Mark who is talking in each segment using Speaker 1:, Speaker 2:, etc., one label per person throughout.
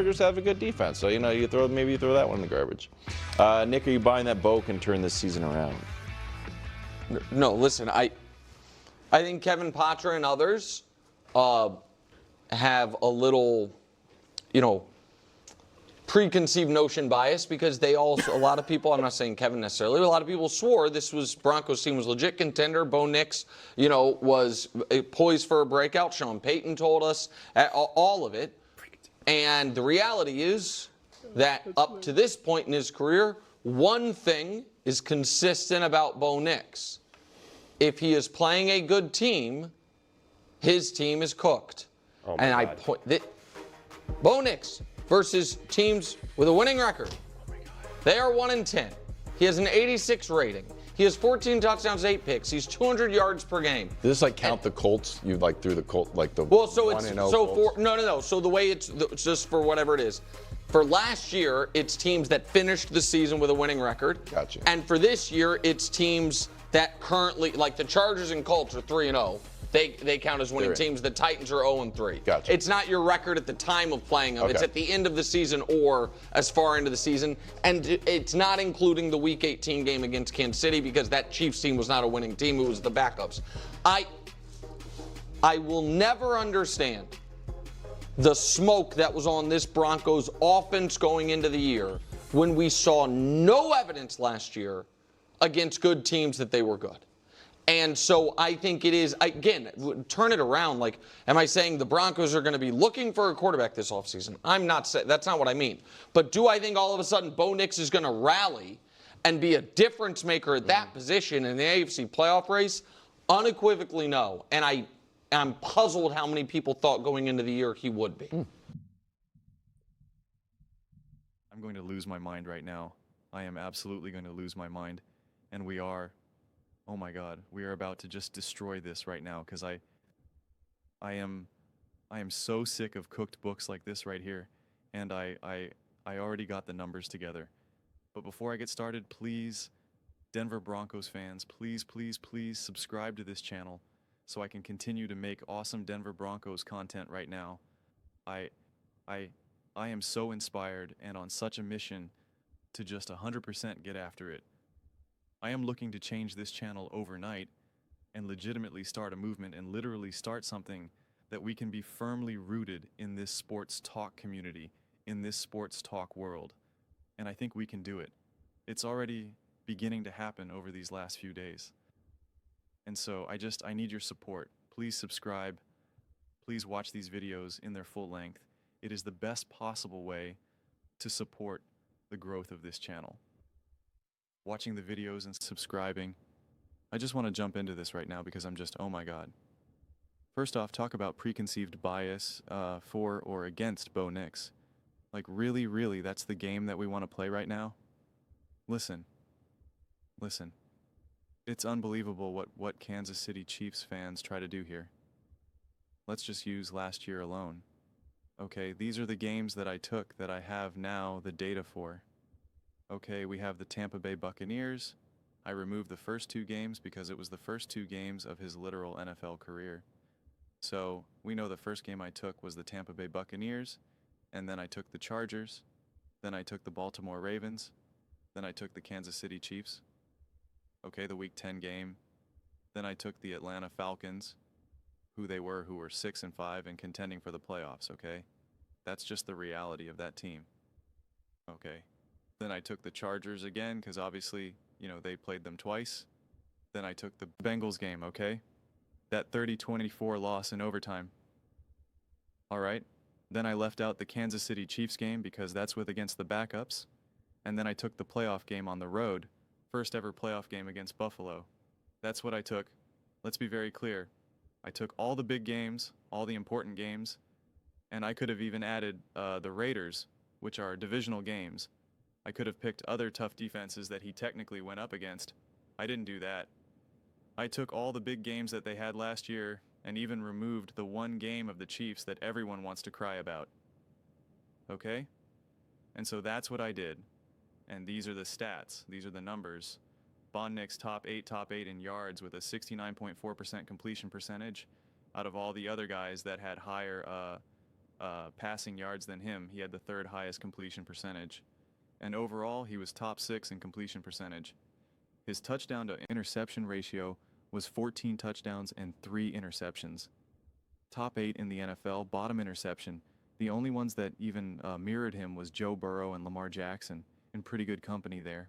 Speaker 1: Chargers have a good defense. So, maybe you throw that one in the garbage. Nick, are you buying that Bo can turn this season around?
Speaker 2: No, listen, I think Kevin Patra and others have a little, preconceived notion bias because they also, a lot of people, I'm not saying Kevin necessarily, but a lot of people swore this was Broncos team was legit contender. Bo Nix, was poised for a breakout. Sean Payton told us all of it. And the reality is that up to this point in his career, one thing is consistent about Bo Nix. If he is playing a good team, his team is cooked.
Speaker 1: Oh my
Speaker 2: and
Speaker 1: God.
Speaker 2: Bo Nix versus teams with a winning record. They are 1-10. He has an 86 rating. He has 14 touchdowns, 8 picks. He's 200 yards per game.
Speaker 1: Does this count the Colts? You threw the Colts the
Speaker 2: well, so it's
Speaker 1: 1-0
Speaker 2: so
Speaker 1: Colts?
Speaker 2: for no. So the way it's just for whatever it is. For last year, it's teams that finished the season with a winning record.
Speaker 1: Gotcha.
Speaker 2: And for this year, it's teams that currently, like the Chargers and Colts, are 3-0. They count as winning teams. The Titans are 0-3.
Speaker 1: Gotcha.
Speaker 2: It's not your record at the time of playing them.
Speaker 1: Okay.
Speaker 2: It's at the end of the season or as far into the season. And it's not including the Week 18 game against Kansas City because that Chiefs team was not a winning team. It was the backups. I will never understand the smoke that was on this Broncos offense going into the year when we saw no evidence last year against good teams that they were good. And so I think it is, again, turn it around. Am I saying the Broncos are going to be looking for a quarterback this offseason? I'm not saying, that's not what I mean. But do I think all of a sudden Bo Nix is going to rally and be a difference maker at that position in the AFC playoff race? Unequivocally, no. And I'm puzzled how many people thought going into the year he would be.
Speaker 3: I'm going to lose my mind right now. I am absolutely going to lose my mind. And we are. Oh my God, we are about to just destroy this right now because I am so sick of cooked books like this right here, and I already got the numbers together. But before I get started, please, Denver Broncos fans, please subscribe to this channel so I can continue to make awesome Denver Broncos content right now. I am so inspired and on such a mission to just 100% get after it. I am looking to change this channel overnight and legitimately start a movement and literally start something that we can be firmly rooted in this sports talk community, in this sports talk world. And I think we can do it. It's already beginning to happen over these last few days. And so I need your support. Please subscribe. Please watch these videos in their full length. It is the best possible way to support the growth of this channel. Watching the videos and subscribing. I just want to jump into this right now because I'm just, oh my God. First off, talk about preconceived bias for or against Bo Nix. Really, that's the game that we want to play right now? Listen. It's unbelievable what Kansas City Chiefs fans try to do here. Let's just use last year alone. Okay, these are the games that I took that I have now the data for. Okay, we have the Tampa Bay Buccaneers. I removed the first 2 games because it was the first 2 games of his literal NFL career. So we know the first game I took was the Tampa Bay Buccaneers, and then I took the Chargers, then I took the Baltimore Ravens, then I took the Kansas City Chiefs. Okay, the Week 10 game. Then I took the Atlanta Falcons, who were 6-5 and contending for the playoffs, okay? That's just the reality of that team. Okay. Then I took the Chargers again because obviously, they played them twice. Then I took the Bengals game, okay? That 30-24 loss in overtime. All right. Then I left out the Kansas City Chiefs game because that's against the backups. And then I took the playoff game on the road, first ever playoff game against Buffalo. That's what I took. Let's be very clear. I took all the big games, all the important games, and I could have even added the Raiders, which are divisional games. I could have picked other tough defenses that he technically went up against. I didn't do that. I took all the big games that they had last year and even removed the one game of the Chiefs that everyone wants to cry about. Okay? And so that's what I did. And these are the stats. These are the numbers. Bo Nix top 8 in yards with a 69.4% completion percentage out of all the other guys that had higher passing yards than him. He had the third highest completion percentage. And overall, he was top 6 in completion percentage. His touchdown to interception ratio was 14 touchdowns and 3 interceptions. Top 8 in the NFL, bottom interception. The only ones that even mirrored him was Joe Burrow and Lamar Jackson, in pretty good company there.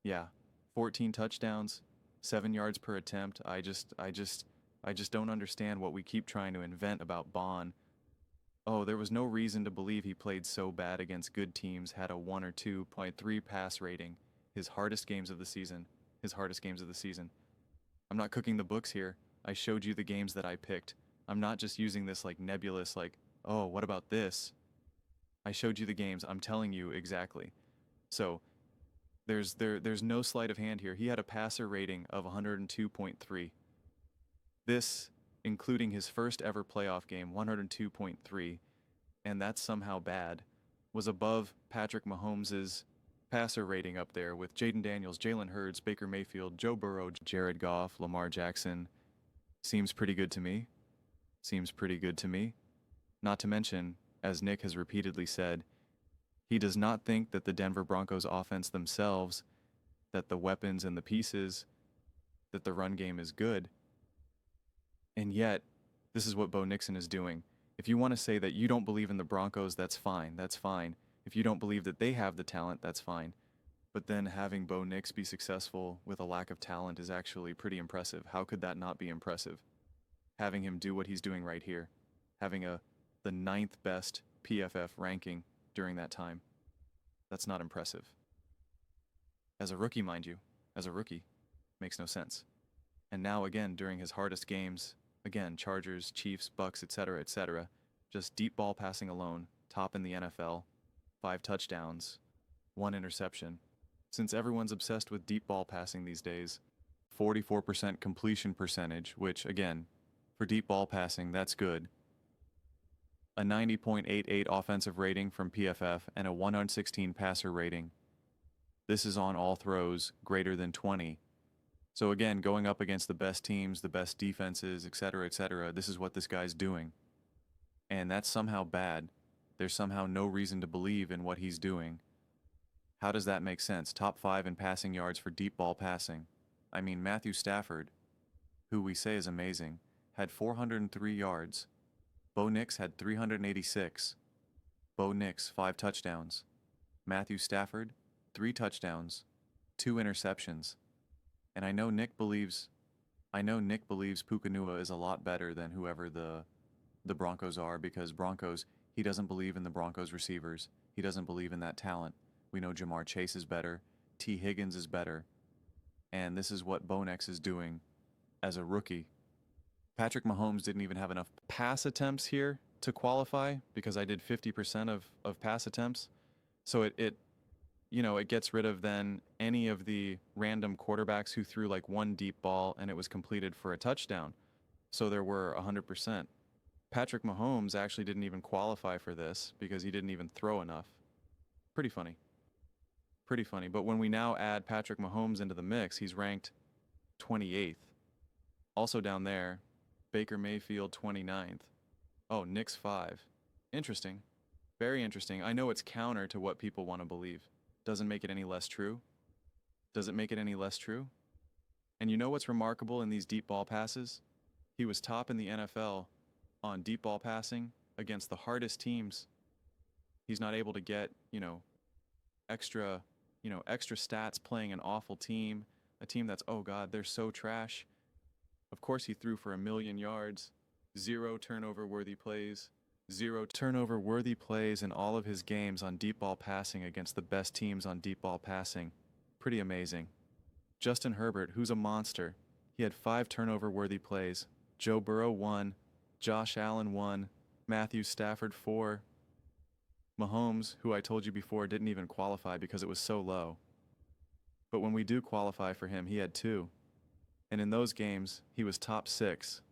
Speaker 3: Yeah, 14 touchdowns, 7 yards per attempt. I just don't understand what we keep trying to invent about Bond. Oh, there was no reason to believe he played so bad against good teams, had a 1 or 2.3 pass rating. His hardest games of the season. I'm not cooking the books here. I showed you the games that I picked. I'm not just using this like nebulous, like, oh, what about this? I showed you the games. I'm telling you exactly. So there's no sleight of hand here. He had a passer rating of 102.3. This, including his first ever playoff game, 102.3, and that's somehow bad, was above Patrick Mahomes' passer rating up there with Jaden Daniels, Jalen Hurts, Baker Mayfield, Joe Burrow, Jared Goff, Lamar Jackson. Seems pretty good to me. Not to mention, as Nick has repeatedly said, he does not think that the Denver Broncos offense themselves, that the weapons and the pieces, that the run game is good. And yet, this is what Bo Nix is doing. If you want to say that you don't believe in the Broncos, that's fine. If you don't believe that they have the talent, that's fine. But then having Bo Nix be successful with a lack of talent is actually pretty impressive. How could that not be impressive? Having him do what he's doing right here. Having the 9th best PFF ranking during that time. That's not impressive. As a rookie, mind you. Makes no sense. And now again, during his hardest games, again, Chargers, Chiefs, Bucks, etc., just deep ball passing alone, top in the NFL, 5 touchdowns, 1 interception. Since everyone's obsessed with deep ball passing these days, 44% completion percentage, which again, for deep ball passing, that's good. A 90.88 offensive rating from PFF and a 116 passer rating. This is on all throws greater than 20. So again, going up against the best teams, the best defenses, etc., this is what this guy's doing. And that's somehow bad. There's somehow no reason to believe in what he's doing. How does that make sense? Top 5 in passing yards for deep ball passing. I mean, Matthew Stafford, who we say is amazing, had 403 yards. Bo Nix had 386. Bo Nix, 5 touchdowns. Matthew Stafford, 3 touchdowns, 2 interceptions. And I know Nick believes Pukanua is a lot better than whoever the Broncos are, because Broncos, he doesn't believe in the Broncos receivers. He doesn't believe in that talent. We know Jamar Chase is better. T. Higgins is better. And this is what Bo Nix is doing as a rookie. Patrick Mahomes didn't even have enough pass attempts here to qualify, because I did 50% of pass attempts. So it gets rid of then any of the random quarterbacks who threw like 1 deep ball and it was completed for a touchdown. So there were 100%. Patrick Mahomes actually didn't even qualify for this because he didn't even throw enough. Pretty funny. But when we now add Patrick Mahomes into the mix, he's ranked 28th. Also down there, Baker Mayfield 29th. Oh, Knicks 5. Interesting. Very interesting. I know it's counter to what people want to believe. Doesn't make it any less true. And you know what's remarkable in these deep ball passes? He was top in the NFL on deep ball passing against the hardest teams. He's not able to get, extra stats playing an awful team, a team that's, oh God, they're so trash. Of course he threw for 1,000,000 yards, 0 turnover-worthy plays in all of his games on deep ball passing against the best teams on deep ball passing. Pretty amazing. Justin Herbert, who's a monster, he had 5 turnover-worthy plays. Joe Burrow 1, Josh Allen 1, Matthew Stafford 4. Mahomes, who I told you before didn't even qualify because it was so low. But when we do qualify for him, he had 2. And in those games, he was top 6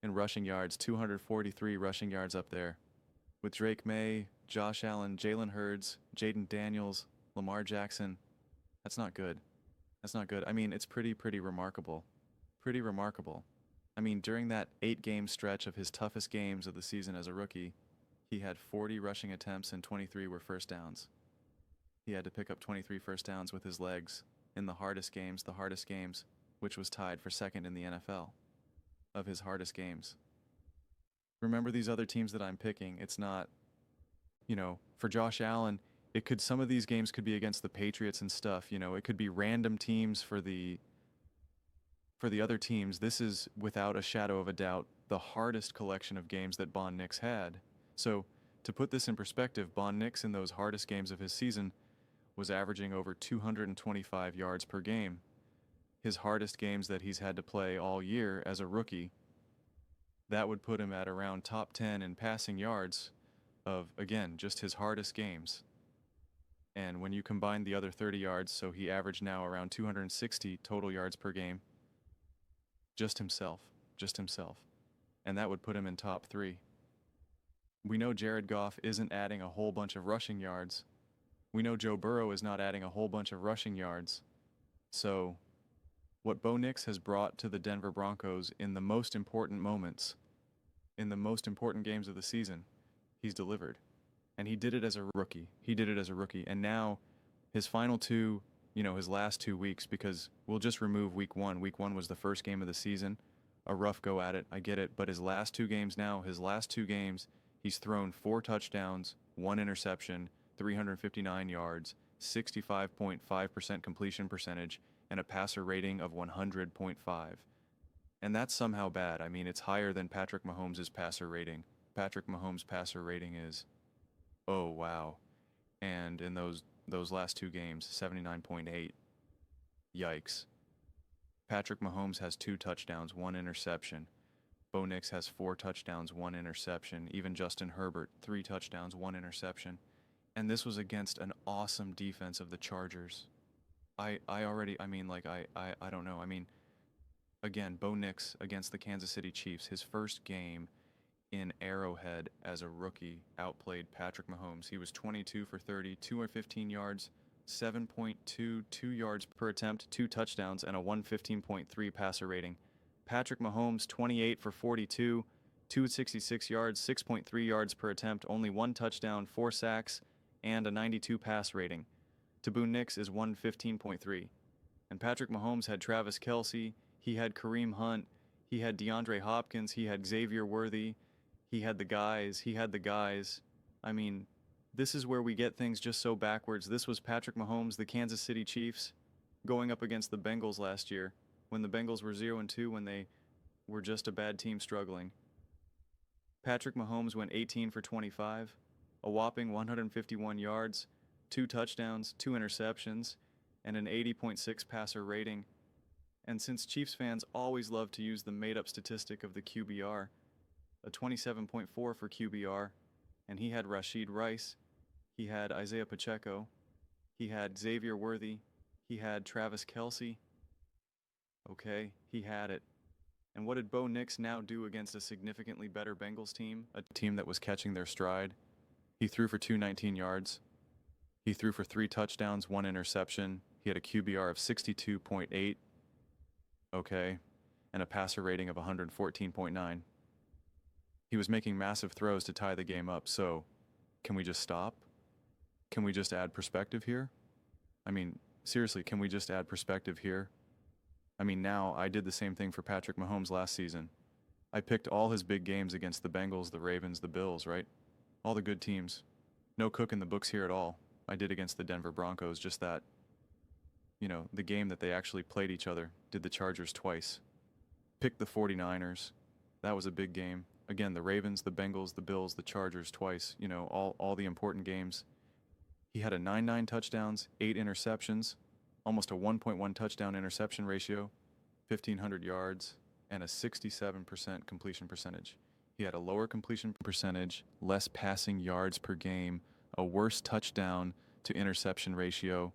Speaker 3: in rushing yards, 243 rushing yards up there. With Drake May, Josh Allen, Jalen Hurts, Jaden Daniels, Lamar Jackson. That's not good. I mean, it's pretty remarkable. I mean, during that 8-game stretch of his toughest games of the season as a rookie, He had 40 rushing attempts and 23 were first downs. He had to pick up 23 first downs with his legs in the hardest games, which was tied for second in the NFL of his hardest games. Remember these other teams that I'm picking, it's not, for Josh Allen, some of these games could be against the Patriots and stuff, it could be random teams for the other teams. This is, without a shadow of a doubt, the hardest collection of games that Bo Nix had. So, to put this in perspective, Bo Nix in those hardest games of his season was averaging over 225 yards per game. His hardest games that he's had to play all year as a rookie, that would put him at around top 10 in passing yards of, again, just his hardest games. And when you combine the other 30 yards, so he averaged now around 260 total yards per game, just himself. And that would put him in top 3. We know Jared Goff isn't adding a whole bunch of rushing yards. We know Joe Burrow is not adding a whole bunch of rushing yards. So, what Bo Nix has brought to the Denver Broncos in the most important moments, in the most important games of the season, he's delivered. And he did it as a rookie. And now, his final two, his last 2 weeks, because we'll just remove week 1. Week 1 was the first game of the season. A rough go at it, I get it. But his last two games, he's thrown 4 touchdowns, 1 interception, 359 yards, 65.5% completion percentage, and a passer rating of 100.5. And that's somehow bad. I mean, it's higher than Patrick Mahomes' passer rating. Patrick Mahomes' passer rating is, oh, wow. And in those last 2 games, 79.8. Yikes. Patrick Mahomes has 2 touchdowns, 1 interception. Bo Nix has 4 touchdowns, 1 interception. Even Justin Herbert, 3 touchdowns, 1 interception. And this was against an awesome defense of the Chargers. I don't know. I mean, again, Bo Nix against the Kansas City Chiefs, his first game in Arrowhead as a rookie, outplayed Patrick Mahomes. He was 22 for 30, 215 yards, 7.22 yards per attempt, 2 touchdowns, and a 115.3 passer rating. Patrick Mahomes, 28 for 42, 266 yards, 6.3 yards per attempt, only 1 touchdown, 4 sacks, and a 92 pass rating. To Bo Nix is 115.3. And Patrick Mahomes had Travis Kelce, he had Kareem Hunt, he had DeAndre Hopkins, he had Xavier Worthy, he had the guys. I mean, this is where we get things just so backwards. This was Patrick Mahomes, the Kansas City Chiefs, going up against the Bengals last year, when the Bengals were 0-2, when they were just a bad team struggling. Patrick Mahomes went 18 for 25, a whopping 151 yards, 2 touchdowns, 2 interceptions, and an 80.6 passer rating. And since Chiefs fans always love to use the made-up statistic of the QBR, a 27.4 for QBR, and he had Rashid Rice, he had Isaiah Pacheco, he had Xavier Worthy, he had Travis Kelce. Okay, he had it. And what did Bo Nix now do against a significantly better Bengals team, a team that was catching their stride? He threw for 219 yards. He threw for 3 touchdowns, 1 interception. He had a QBR of 62.8. Okay, and a passer rating of 114.9. He was making massive throws to tie the game up, so can we just stop? Can we just add perspective here? I mean, seriously, can we just add perspective here? I mean, now I did the same thing for Patrick Mahomes last season. I picked all his big games against the Bengals, the Ravens, the Bills, right? All the good teams. No Cook in the books here at all. I did against the Denver Broncos, just that, the game that they actually played each other. Did the Chargers twice. Picked the 49ers. That was a big game. Again, the Ravens, the Bengals, the Bills, the Chargers twice. All the important games. He had a 9 touchdowns, 8 interceptions, almost a 1.1 touchdown interception ratio, 1,500 yards, and a 67% completion percentage. He had a lower completion percentage, less passing yards per game, a worse touchdown to interception ratio,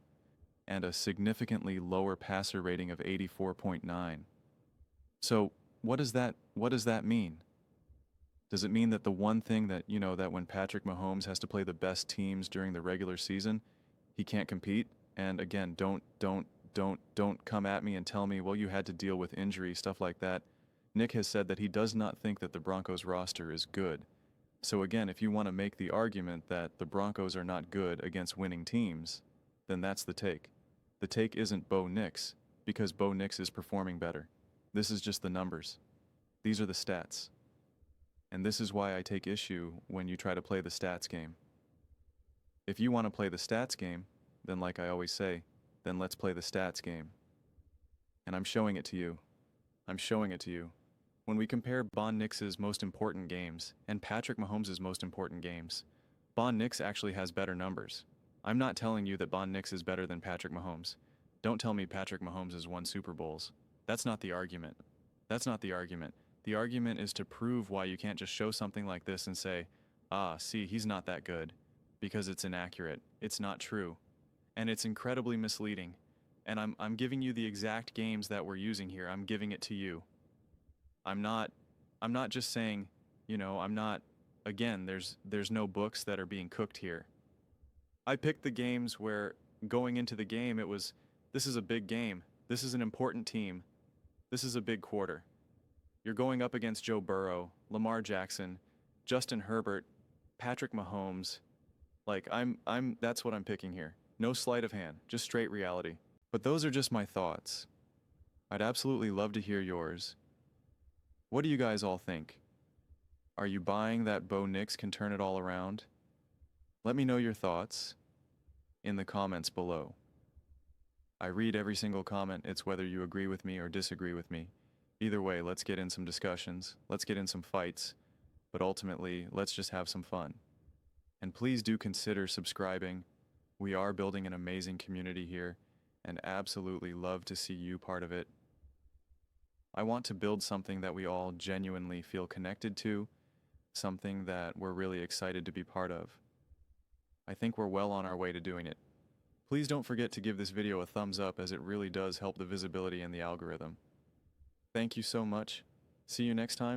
Speaker 3: and a significantly lower passer rating of 84.9. So what does that mean? Does it mean that the one thing that, that when Patrick Mahomes has to play the best teams during the regular season, he can't compete? And again, don't come at me and tell me, well, you had to deal with injury, stuff like that. Nick has said that he does not think that the Broncos roster is good. So again, if you want to make the argument that the Broncos are not good against winning teams, then that's the take. The take isn't Bo Nix, because Bo Nix is performing better. This is just the numbers. These are the stats. And this is why I take issue when you try to play the stats game. If you want to play the stats game, then like I always say, then let's play the stats game. And I'm showing it to you. I'm showing it to you. When we compare Bo Nix's most important games and Patrick Mahomes' most important games, Bo Nix actually has better numbers. I'm not telling you that Bo Nix is better than Patrick Mahomes. Don't tell me Patrick Mahomes has won Super Bowls. That's not the argument. That's not the argument. The argument is to prove why you can't just show something like this and say, see, he's not that good, because it's inaccurate. It's not true. And it's incredibly misleading. And I'm giving you the exact games that we're using here. I'm giving it to you. I'm not just saying, again, there's no books that are being cooked here. I picked the games where going into the game this is a big game. This is an important team. This is a big quarter. You're going up against Joe Burrow, Lamar Jackson, Justin Herbert, Patrick Mahomes. That's what I'm picking here. No sleight of hand, just straight reality. But those are just my thoughts. I'd absolutely love to hear yours. What do you guys all think? Are you buying that Bo Nix can turn it all around? Let me know your thoughts in the comments below. I read every single comment. It's whether you agree with me or disagree with me. Either way, let's get in some discussions. Let's get in some fights. But ultimately, let's just have some fun. And please do consider subscribing. We are building an amazing community here and absolutely love to see you part of it. I want to build something that we all genuinely feel connected to, something that we're really excited to be part of. I think we're well on our way to doing it. Please don't forget to give this video a thumbs up, as it really does help the visibility and the algorithm. Thank you so much. See you next time.